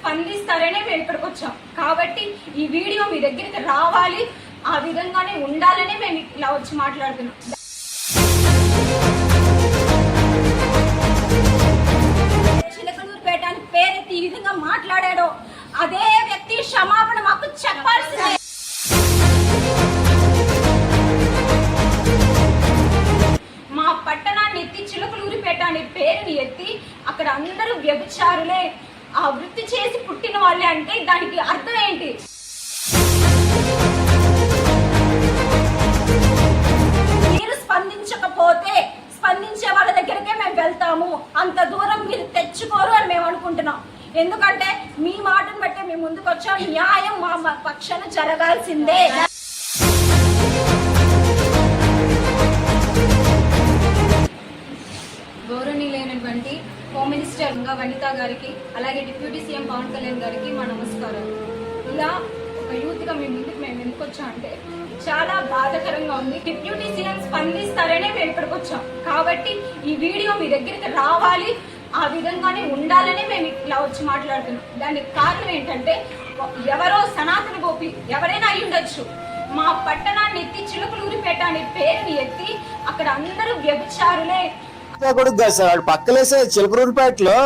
స్పందిస్తారనే మేము ఇక్కడికి వచ్చాం. కాబట్టి ఈ వీడియో మీ దగ్గరికి రావాలి, ఆ విధంగానే ఉండాలని మేము ఇలా వచ్చి మాట్లాడుతున్నాం. చిలకలూరుపేట అని పేరెత్తి ఈ విధంగా మాట్లాడాడో అదే వ్యక్తి క్షమాపణ మాకు చెప్పాల్సిందే. మా పట్టణాన్ని ఎత్తి చిలకలూరుపేట అనే పేరుని ఎత్తి అక్కడ అందరూ వ్యభిచారులే, ఆ వృత్తి చేసి పుట్టిన వాళ్ళే అంటే దానికి అర్థం ఏంటి? మీరు స్పందించకపోతే స్పందించే వాళ్ళ దగ్గరికే మేము వెళ్తాము, అంత దూరం మీరు తెచ్చుకోరు అని మేము అనుకుంటున్నాం. ఎందుకంటే మీ మాటను బట్టే మేము ముందుకు వచ్చాం. న్యాయం మా పక్షాన జరగాల్సిందే. గౌరవనీయులైనటువంటి హోమ్ మినిస్టర్ వనిత గారికి, అలాగే డిప్యూటీ సీఎం పవన్ కళ్యాణ్ గారికి మా నమస్కారాలు. ఇలా ఒక యూత్ గా మేము ఎందుకు వచ్చాం అంటే చాలా బాధాకరంగా ఉంది. డిప్యూటీ సీఎం స్పందిస్తారనే మేము ఇక్కడికి వచ్చాం. కాబట్టి ఈ వీడియో మీ దగ్గరికి రావాలి, ఆ విధంగానే ఉండాలని మేము ఇలా వచ్చి మాట్లాడుతున్నాం. దానికి కారణం ఏంటంటే ఎవరో సనాతన గోపి ఎవరైనా అయి ఉండొచ్చు, మా పట్టణాన్ని ఎత్తి చిలకలూరుపేట అనే పేరుని ఎత్తి అక్కడ అందరూ వ్యభిచారులే. కొడుకు కాదు సార్, వాడు పక్కలేసే చిలకలూరుపేటలో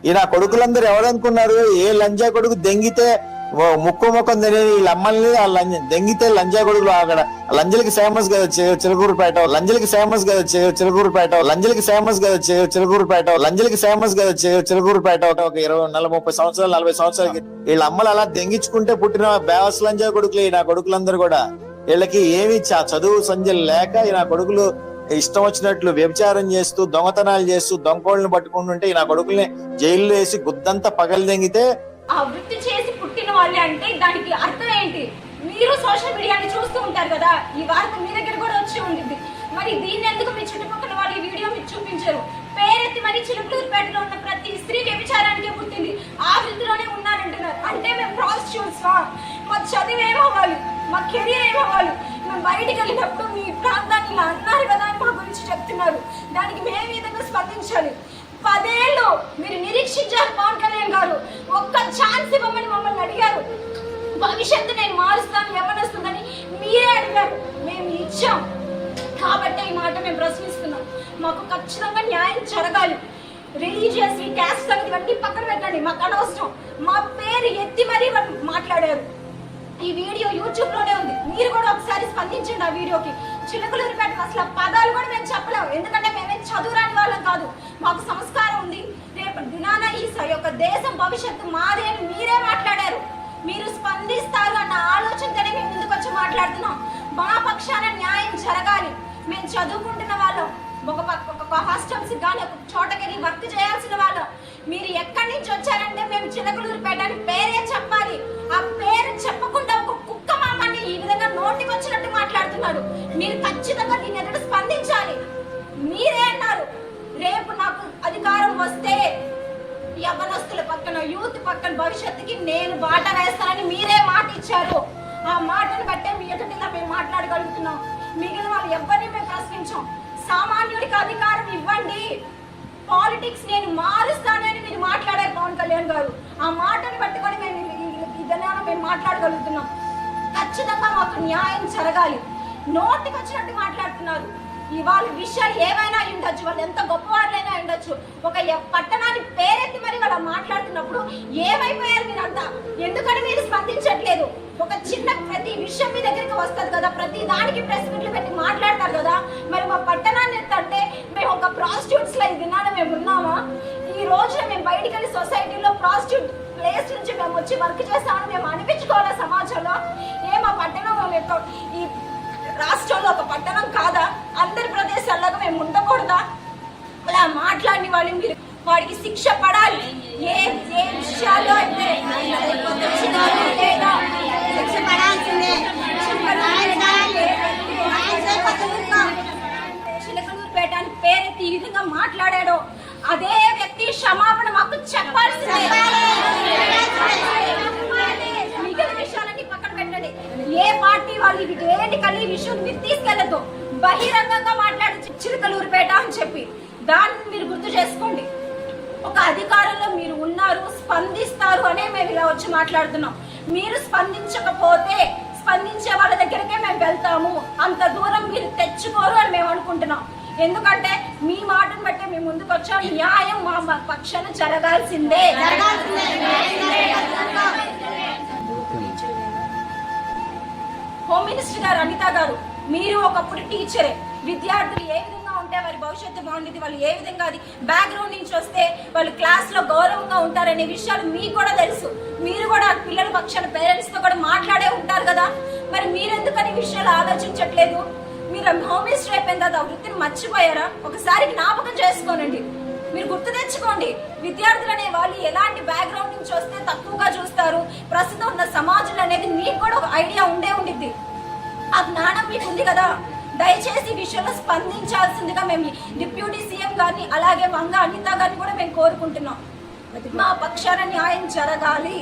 ఈయన కొడుకులందరూ ఎవరనుకున్నారు? ఏ లంజా కొడుకు దెంగితే ముక్కం తిని వీళ్ళ అమ్మల్ని దెంగితే లంజా కొడుకులు అక్కడ లంజలకి ఫేమస్ కదా చిలకూరుపేట, లంజలకి ఫేమస్ కదా చిలకూరుపేట, లంజలకి ఫేమస్ కదా చిలకూరుపేట, లంజలకి ఫేమస్ కదా చిలకూరుపేట. ఒక 20-30 సంవత్సరాలు 40 సంవత్సరాలకి వీళ్ళ అమ్మలు అలా దెంగించుకుంటే పుట్టిన బేవస్ లంజా కొడుకులు నా కొడుకులందరూ కూడా. వీళ్ళకి ఏమి చదువు సంజలు లేక నా కొడుకులు ఇష్టం వచ్చినట్లు వ్యభిచారం చేస్తూ దొంగతనాలు చేస్తూ దొంగకోళ్ళని పట్టుకుంటుంటే నా కొడుకుల్ని జైల్లో వేసి గుద్దంతా పగలు దెంగితే ఆ వృత్తి చేసి పుట్టిన వాళ్ళే అంటే దానికి అర్థం ఏంటి? మీరు సోషల్ మీడియాని చూస్తూ ఉంటారు కదా, ఈ వార్త మీ దగ్గర కూడా వచ్చి ఉంటుంది. మరి దీన్ని ఎందుకు మీ చుట్టుపక్కల వాళ్ళు ఈ వీడియో మీకు చూపించారు? పేరెత్తి మరి చిలకలూరుపేటలో ఉన్న ప్రతి స్త్రీ వ్యభిచారానికే పుట్టింది, ఆ వృత్తిలోనే ఉన్నారంటున్నారు. అంటే మేము ప్రాస్టిట్యూట్స్, మా చదువు ఏమవ్వాలి, మా కెరీర్ ఏమవ్వాలి? మేము బయటికి వెళ్ళినప్పుడు మీ ప్రాంతాన్ని ఇలా అన్నారు కదా అని మా గురించి చెప్తున్నారు. దానికి మేము ఈ విధంగా స్పందించాలి. 10 ఏళ్ళు మీరు నిరీక్షించారు పవన్ కళ్యాణ్ గారు, ఒక్క ఛాన్స్ ఇవ్వమని మమ్మల్ని అడిగారు. భవిష్యత్తు నేను మారుస్తాను ఎవరిస్తుందని మీరే అడిగారు, మేము ఇచ్చాం. కాబట్టి ఈ మాట మేము ప్రశ్నిస్తున్నాం. మాకు ఖచ్చితంగా న్యాయం జరగాలి. రిలీజియస్ క్యాస్ట్ సంగతి ఇవన్నీ పక్కన పెట్టండి, మాకు అనవసరం. మా పేరు ఎత్తి మరీ మాట్లాడారు. ఈ వీడియో యూట్యూబ్ లోనే ఉంది, మీరు కూడా ఒకసారి స్పందించండి ఆ వీడియోకి. చిలకలూరుపేట అసలు పదాలు కూడా మేము చెప్పలేము, ఎందుకంటే మేమే చదువురాని వాళ్ళం కాదు, మాకు సంస్కారం ఉంది. రేపు దినాన ఈ యొక్క దేశం భవిష్యత్తు మాదే అని మీరే మాట్లాడారు. మీరు స్పందిస్తారు అన్న ఆలోచనతోనే మేము ముందుకు వచ్చి మాట్లాడుతున్నాం. మా పక్షాన న్యాయం జరగాలి. మేము చదువుకుంటున్న వాళ్ళం, ఒక హాస్టల్స్ కానీ ఒక చోటకెళ్ళి వర్క్ చేయాల్సిన వాళ్ళం. మీరు ఎక్కడి నుంచి వచ్చారంటే మేము చిలకలూరుపేట అని పేరే చెప్పాలి. ఆ పేరు చెప్పకుండా ఒక కుక్క మామని ఈ విధంగా నోటికి వచ్చినట్టు మాట్లాడుతున్నారు. మీరు ఖచ్చితంగా దీని ఎదుట స్పందించాలి. మీరే అన్నారు రేపు నాకు అధికారం వస్తే యవ్వనస్తుల పక్కన యూత్ పక్కన భవిష్యత్తుకి నేను బాట వేస్తానని మీరే మాట ఇచ్చారు. ఆ మాటను బట్టే మీ ఎదుటిగా మేము మాట్లాడగలుగుతున్నాం. మిగిలిన వాళ్ళు ఎవరిని మేము ప్రశ్నించాం. సామాన్యుడికి అధికారం ఇవ్వండి, పాలిటిక్స్ నేను మారుస్తానని మీరు మాట్లాడారు పవన్ కళ్యాణ్ గారు. ఆ మాటను పట్టుకొని మేము మాట్లాడగలుగుతున్నాం. ఖచ్చితంగా మాకు న్యాయం జరగాలి. నోటికి వచ్చినట్టు మాట్లాడుతున్నారు. ఇవాళ విషయాలు ఏమైనా ఉండొచ్చు, వాళ్ళు ఎంత గొప్పవాళ్ళైనా ఉండొచ్చు. ఒక పట్టణాన్ని పేరెత్తి మరి వాళ్ళు మాట్లాడుతున్నప్పుడు ఏమైపోయారు మీరంతా? ఎందుకని మీరు స్పందించట్లేదు? ఒక చిన్న ప్రతి విషయం మీ దగ్గరికి వస్తుంది కదా, ప్రతి దానికి ప్రెస్ మీట్లు పెట్టి మాట్లాడతారు కదా. మరి మా పట్టణాన్ని అంటే మేము ఒక ప్రాస్టిట్యూట్స్ లో ఈ దినాన మేము ఉన్నామా? ఈ రోజున మేము బయటికి వెళ్ళి సొసైటీలో ప్రాస్టిట్యూట్ ప్లేస్ నుంచి మేము వచ్చి వర్క్ చేస్తామని మేము అనిపించుకోవాలా సమాజంలో? మా పట్టణం ఈ రాష్ట్రంలో ఒక పట్టణం కాదా? అందరి ప్రదేశాల్లో మేము ఉండకూడదా? అలా మాట్లాడిన వాళ్ళు మీరు వాడికి శిక్ష పడాలి. ఏ విషయాల్లో అయితే చిలకలూరుపేట అని పేరెత్తి ఈ విధంగా మాట్లాడాడో అదే వ్యక్తి క్షమాపణ మాకు చెప్పాల్సిందే. మిగిలిన విషయాలన్నీ పక్కన పెట్టండి. ఏ పార్టీ వాళ్ళు ఏంటి కానీ ఈ విషయం మీరు తీసుకెళ్లదు. బహిరంగంగా మాట్లాడి చిలకలూరుపేట అని చెప్పి దాన్ని మీరు గుర్తు చేసుకోండి. ఒక అధికారంలో మీరు ఉన్నారు, స్పందిస్తారు అనే మేము ఇలా వచ్చి మాట్లాడుతున్నాం. మీరు స్పందించకపోతే స్పందించే వాళ్ళ దగ్గరికే మేము వెళ్తాము, అంత దూరం మీరు తెచ్చుకోరు అని మేము అనుకుంటున్నాం. ఎందుకంటే మీ మాటను బట్టి మేము ముందుకు వచ్చాం. న్యాయం మా పక్షాన జరగాల్సిందే. హోమ్ మినిస్టర్ గారు అనిత గారు, మీరు ఒకప్పుడు టీచరే. విద్యార్థులు ఏ విధంగా ఉంటే వారి భవిష్యత్తు బాగుండేది, వాళ్ళు ఏ విధంగా అది బ్యాక్గ్రౌండ్ నుంచి వస్తే వాళ్ళు క్లాస్ లో గౌరవంగా ఉంటారనే విషయాలు మీకు కూడా తెలుసు. మీరు కూడా పిల్లల పక్షాన పేరెంట్స్ తో కూడా మాట్లాడే ఉంటారు కదా. మరి మీరెందుకని విషయాలు ఆలోచించట్లేదు? మీరు హోమ్ మినిస్టర్ అయిపోయిన తర్వాత ఆ వృత్తిని మర్చిపోయారా? ఒకసారి జ్ఞాపకం చేసుకోనండి, మీరు గుర్తు తెచ్చుకోండి. విద్యార్థులు అనే వాళ్ళు ఎలాంటి బ్యాక్గ్రౌండ్ నుంచి వస్తే తక్కువగా చూస్తారు, ప్రస్తుతం ఉన్న సమాజంలో అనేది మీకు కూడా ఒక ఐడియా ఉండిద్ది. ఆ జ్ఞానం మీకు ఉంది కదా. దయచేసి ఈ విషయంలో స్పందించాల్సిందిగా మేము డిప్యూటీ సీఎం గారిని, అలాగే వంగ అనిత గారిని కూడా మేము కోరుకుంటున్నాం. మా పక్షాన న్యాయం జరగాలి.